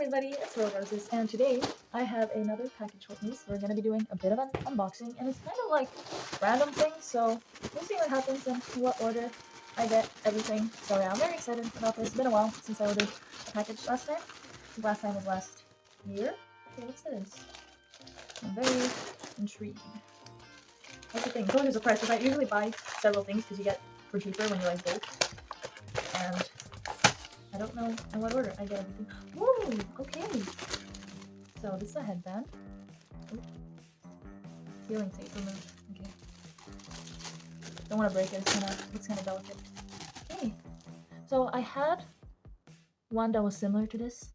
everybody, it's Roses, and today I have another package with me. So we're gonna be doing a bit of an unboxing, and it's kind of like random things, so we'll see what happens and what order I get everything. So yeah, I'm very excited about this. It's been a while since I ordered a package last time. Last time was last year. Okay, what's this? I'm very intrigued. What's the thing? It's always a surprise because I usually buy several things because you get for cheaper when you like both. And I don't know in what order I get everything. Whoa! Okay. So this is a headband. Ooh. Sealing tape removed. Okay. Don't want to break it. It's kind of delicate. Okay. So I had one that was similar to this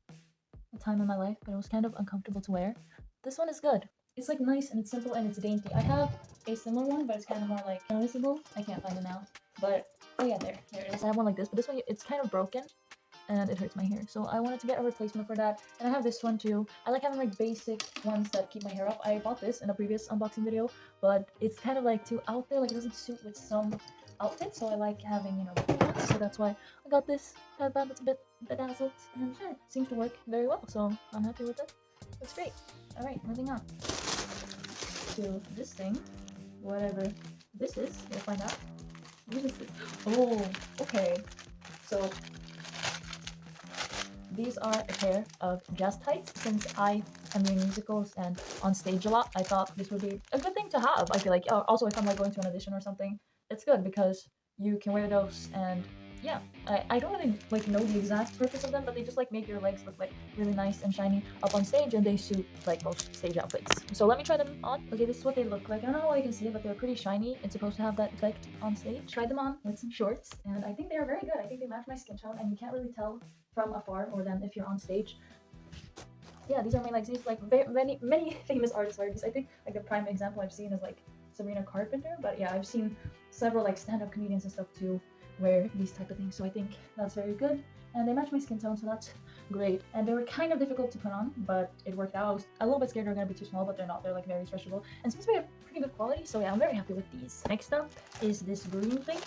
a time in my life, but it was kind of uncomfortable to wear. This one is good. It's like nice and it's simple and it's dainty. I have a similar one, but it's kind of more like noticeable. I can't find it now, but oh yeah, there it is. I have one like this, but this one it's kind of broken. And it hurts my hair, so I wanted to get a replacement for that. And I have this one too. I like having like basic ones that keep my hair up. I bought this in a previous unboxing video, but it's kind of like too out there, like it doesn't suit with some outfits, so I like having, you know, different ones. So that's why I got this headband that's a bit bedazzled, and yeah, it seems to work very well, so I'm happy with it. That's great. Alright, moving on to this thing, whatever this is. We'll find out. What is this? Oh, okay. So these are a pair of jazz tights. Since I am doing musicals and on stage a lot, I thought this would be a good thing to have. I feel like also if I'm like going to an audition or something, it's good because you can wear those. And yeah, I don't really like know the exact purpose of them, but they just like make your legs look like really nice and shiny up on stage, and they suit like most stage outfits. So let me try them on. Okay, this is what they look like. I don't know how you can see it, but they're pretty shiny. It's supposed to have that effect on stage. Tried them on with some shorts, and I think they are very good. I think they match my skin tone, and you can't really tell from afar or then if you're on stage. Yeah, these are my legs. These like many famous artists wear these. I think like the prime example I've seen is like Sabrina Carpenter, but yeah, I've seen several like stand-up comedians and stuff too wear these type of things, so I think that's very good, and they match my skin tone, so that's great. And they were kind of difficult to put on, but it worked out. I was a little bit scared they're gonna be too small, but they're not. They're like very stretchable and seems to be a pretty good quality, so yeah, I'm very happy with these. Next up is this green thing.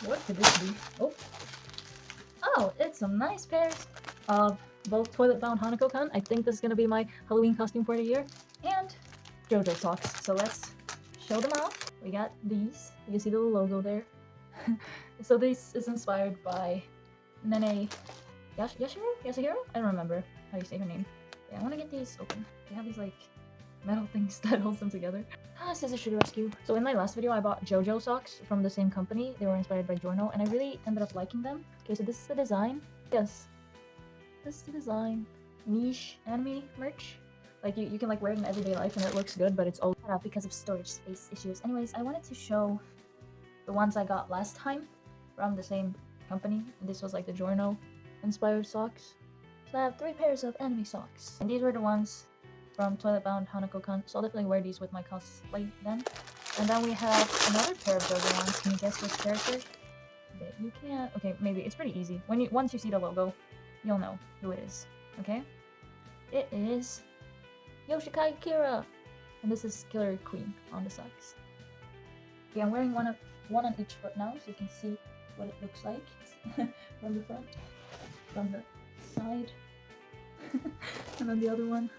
What could this be? Oh, it's some nice pairs of both toilet-bound Hanako-kan. I think this is gonna be my Halloween costume for the year, and JoJo socks. So let's show them off. We got these. You can see the little logo there. So this is inspired by Nene Yasuhiro? I don't remember how you say her name. Yeah, I want to get these open. They have these like metal things that holds them together. This is a Sugar Rescue. So in my last video, I bought JoJo socks from the same company. They were inspired by Giorno, and I really ended up liking them. Okay, so this is the design. Yes, this is the design. Niche anime merch. Like you can like wear it in everyday life and it looks good, but it's all cut out because of storage space issues. Anyways, I wanted to show the ones I got last time from the same company. This was like the Giorno inspired socks. So I have 3 pairs of anime socks, and these were the ones from Toilet Bound Hanako-kan, so I'll definitely wear these with my cosplay then. And then we have another pair of JoJo ones. Can you guess which character? Okay, you can't. Okay, maybe it's pretty easy. Once you see the logo, you'll know who it is. Okay, it is Yoshikage Kira, and this is Killer Queen on the socks. Okay, I'm wearing one on each foot now, so you can see what it looks like from the front, from the side, and then the other one.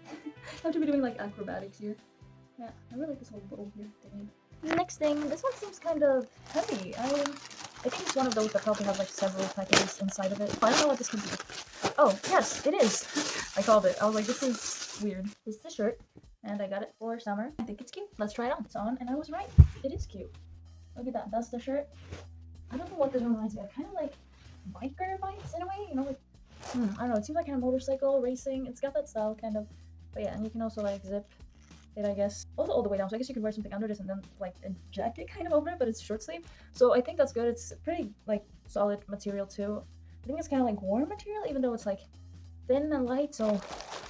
I have to be doing like acrobatics here. Yeah, I really like this whole bowl here. Next thing, this one seems kind of heavy. I think it's one of those that probably have like several packages inside of it. I don't know what this could be. Oh, yes, it is. I called it. I was like, this is weird. This is a shirt, and I got it for summer. I think it's cute. Let's try it on. It's on, and I was right. It is cute. Look at that. That's the shirt. I don't know what this reminds me of. Kind of like biker vibes in a way, you know, like I don't know. It seems like kind of motorcycle racing. It's got that style kind of. But yeah, and you can also like zip it, I guess, also all the way down. So I guess you can wear something under this and then like a jacket kind of over it, but it's short sleeve. So I think that's good. It's pretty like solid material too. I think it's kind of like warm material, even though it's like thin and light. So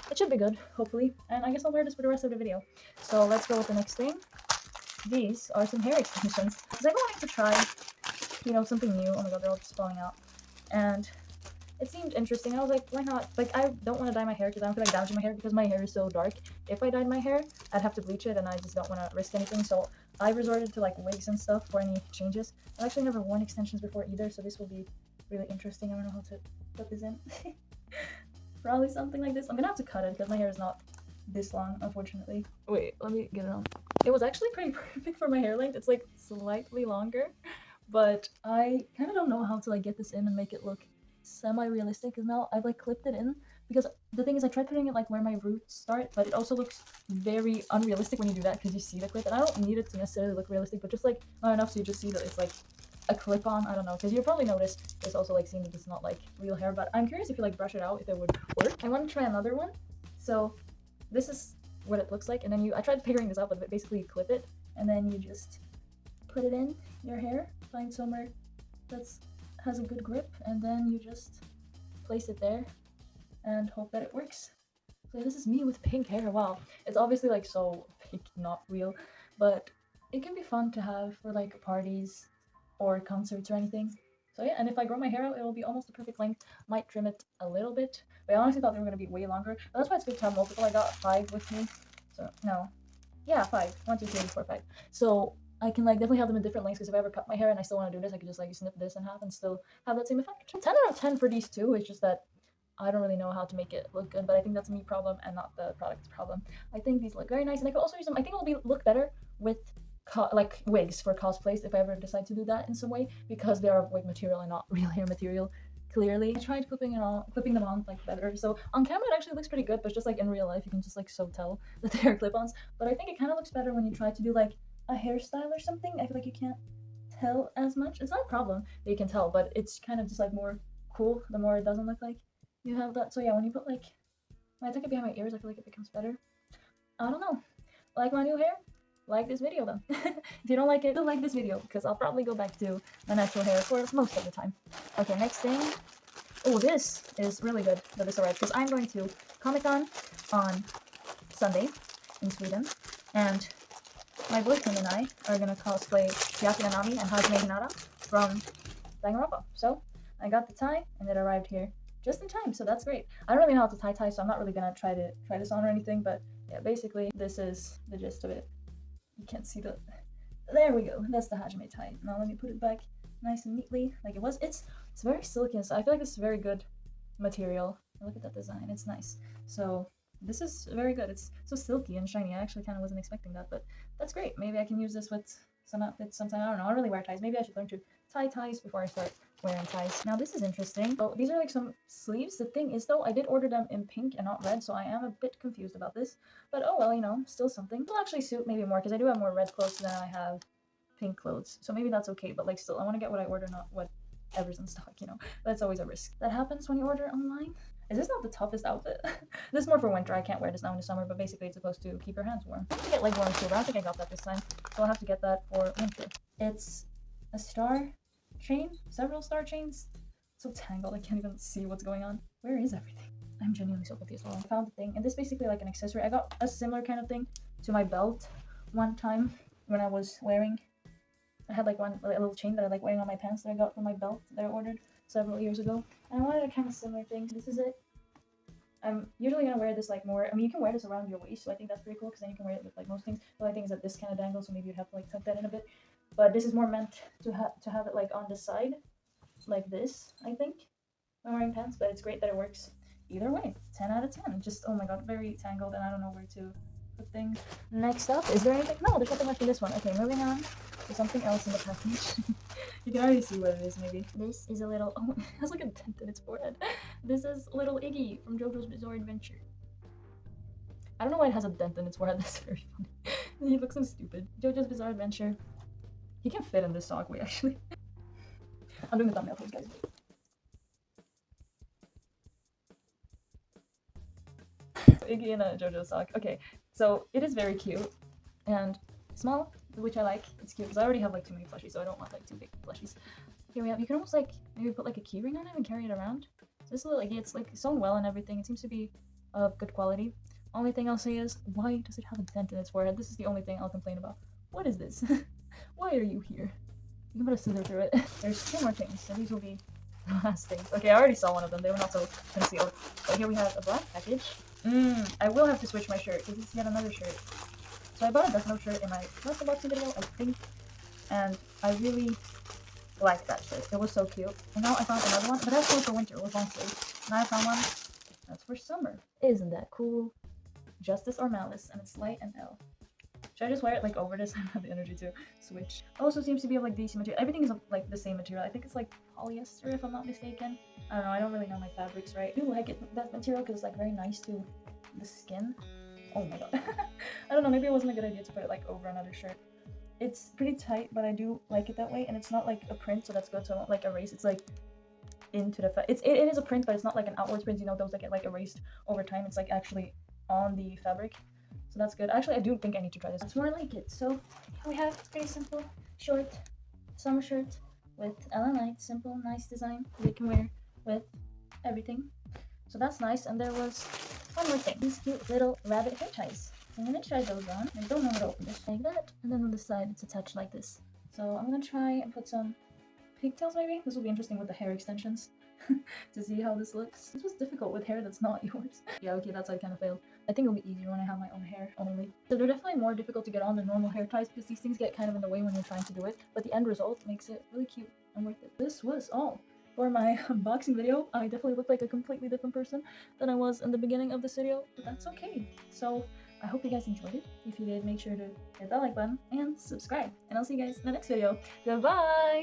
it should be good, hopefully. And I guess I'll wear this for the rest of the video. So let's go with the next thing. These are some hair extensions. Because I've been wanting to try, you know, something new. Oh my god, they're all just falling out. And it seemed interesting, and I was like, why not? Like, I don't want to dye my hair because I don't feel like damaging my hair because my hair is so dark. If I dyed my hair, I'd have to bleach it, and I just don't want to risk anything, so I resorted to like wigs and stuff for any changes. I've actually never worn extensions before either, so this will be really interesting. I don't know how to put this in. Probably something like this. I'm gonna have to cut it because my hair is not this long, unfortunately. Wait, let me get it on. It was actually pretty perfect for my hair length. It's like slightly longer, but I kind of don't know how to like get this in and make it look semi-realistic. Because now I've like clipped it in, because the thing is I tried putting it like where my roots start, but it also looks very unrealistic when you do that because you see the clip, and I don't need it to necessarily look realistic, but just like not enough so you just see that it's like a clip on. I don't know, because you'll probably notice it's also like seeing that it's not like real hair, but I'm curious if you like brush it out if it would work. I want to try another one. So this is what it looks like, and then I tried figuring this out, but basically you clip it and then you just put it in your hair, find somewhere that's has a good grip, and then you just place it there and hope that it works. So this is me with pink hair. Wow, it's obviously like so pink, not real, but it can be fun to have for like parties or concerts or anything. So yeah, and if I grow my hair out, it'll be almost the perfect length. Might trim it a little bit, but I honestly thought they were going to be way longer. But that's why it's good to have multiple. I got 5 with me. So no, yeah, 5. 1, 2, 3, 4, 5. So I can like definitely have them in different lengths, because if I ever cut my hair and I still want to do this, I could just like snip this in half and still have that same effect. 10 out of 10 for these two. It's just that I don't really know how to make it look good, but I think that's a me problem and not the product's problem. I think these look very nice, and I could also use them. I think it'll look better with like wigs for cosplays if I ever decide to do that in some way, because they are wig material and not real hair material. Clearly, I tried clipping them on like better. So on camera it actually looks pretty good, but just like in real life you can just like so tell that they are clip-ons. But I think it kind of looks better when you try to do like a hairstyle or something. I feel like you can't tell as much. It's not a problem that you can tell, but it's kind of just like more cool the more it doesn't look like you have that. So yeah, when you put like, when I tuck it behind my ears, I feel like it becomes better. I don't know. Like my new hair? Like this video then. If you don't like it, don't like this video, because I'll probably go back to my natural hair for most of the time. Okay, next thing. Oh, this is really good that this arrived, because I'm going to Comic-Con on Sunday in Sweden, and my boyfriend and I are going to cosplay Yaki Nanami and Hajime Hinata from Danganronpa. So I got the tie, and it arrived here just in time, so that's great. I don't really know how to tie, so I'm not really gonna try this on or anything, but yeah, basically this is the gist of it. You can't see the, there we go, that's the hajime tie. Now let me put it back nice and neatly like it was. It's very silky, and so I feel like this is very good material. Look at that design, it's nice. So this is very good. It's so silky and shiny. I actually kind of wasn't expecting that, but that's great. Maybe I can use this with some outfits sometime. I don't know, I don't really wear ties. Maybe I should learn to tie ties before I start wearing ties. Now this is interesting. So these are like some sleeves. The thing is though, I did order them in pink and not red, so I am a bit confused about this. But oh well, you know, still something. It'll actually suit maybe more, because I do have more red clothes than I have pink clothes. So maybe that's okay, but like still, I want to get what I order, not whatever's in stock, you know. That's always a risk. That happens when you order online. Is this not the toughest outfit? This is more for winter. I can't wear this now in the summer, but basically it's supposed to keep your hands warm. I have to get leg warmers too, but I don't think I got that this time, so I'll have to get that for winter. It's a star chain, several star chains. It's so tangled, I can't even see what's going on. Where is everything? I'm genuinely so confused. Well, I found the thing, and this is basically like an accessory. I got a similar kind of thing to my belt one time when I was wearing. I had like a little chain that I like wearing on my pants that I got from my belt that I ordered several years ago, and I wanted a kind of similar thing. This is it. I'm usually gonna wear this like more. I mean, you can wear this around your waist, so I think that's pretty cool, because then you can wear it with like most things. The only thing is that this kind of dangles, so maybe you'd have to like tuck that in a bit. But this is more meant to have it like on the side, like this. I think when wearing pants, but it's great that it works either way. 10 out of 10. Just oh my god, very tangled, and I don't know where to put things. Next up, is there anything? No, there's nothing left in this one. Okay, moving on to something else in the package. You can already see what it is, maybe. This is a little, oh, it has like a dent in its forehead. This is little Iggy from JoJo's Bizarre Adventure. I don't know why it has a dent in its forehead. That's very funny. He looks so stupid. JoJo's Bizarre Adventure. He can fit in this sock, wait, actually. I'm doing the thumbnail for you guys. So Iggy in a JoJo sock. Okay, so it is very cute and small, which I like. It's cute because I already have like too many plushies, so I don't want like too big plushies. Here we have, you can almost like maybe put like a keyring on it and carry it around. So this little Iggy, it's like sewn well and everything. It seems to be of good quality. Only thing I'll say is, why does it have a dent in its forehead? This is the only thing I'll complain about. What is this? Why are you here? You can put a scissor through it. There's 2 more things, so these will be the last things. Okay, I already saw one of them. They were not so concealed. But here we have a black package. I will have to switch my shirt, because this is yet another shirt. So I bought a Death Note shirt in my last unboxing video, I think. And I really like that shit. It was so cute. And now I found another one, but that's more for winter. It was long sleeve. Now I found one that's for summer. Isn't that cool? Justice or Malice, and it's light and L. Should I just wear it like over this? I don't have the energy to switch. Also seems to be of like DC material. Everything is of, like the same material. I think it's like polyester if I'm not mistaken. I don't know. I don't really know my fabrics, right? I do like it, that material, because it's like very nice to the skin. Oh my god. I don't know. Maybe it wasn't a good idea to put it like over another shirt. It's pretty tight, but I do like it that way, and it's not like a print, so that's good. So I won't like erase. It's like into the it is a print, but it's not like an outwards print. You know, those that get like erased over time. It's like actually on the fabric. So that's good. Actually, I do think I need to try this. That's more like it. So we have a very simple, short summer shirt with Ellen Light. Simple, nice design they can wear with everything. So that's nice. And there was one more thing. These cute little rabbit hair ties. So I'm gonna try those on. I don't know how to open this. Like that. And then on the side, it's attached like this. So I'm gonna try and put some pigtails maybe. This will be interesting with the hair extensions to see how this looks. This was difficult with hair that's not yours. Yeah, okay, that side kind of failed. I think it'll be easier when I have my own hair only. So they're definitely more difficult to get on than normal hair ties, because these things get kind of in the way when you're trying to do it, but the end result makes it really cute and worth it. This was all for my unboxing video. I definitely look like a completely different person than I was in the beginning of this video, but that's okay. So I hope you guys enjoyed it. If you did, make sure to hit that like button and subscribe, and I'll see you guys in the next video. Goodbye!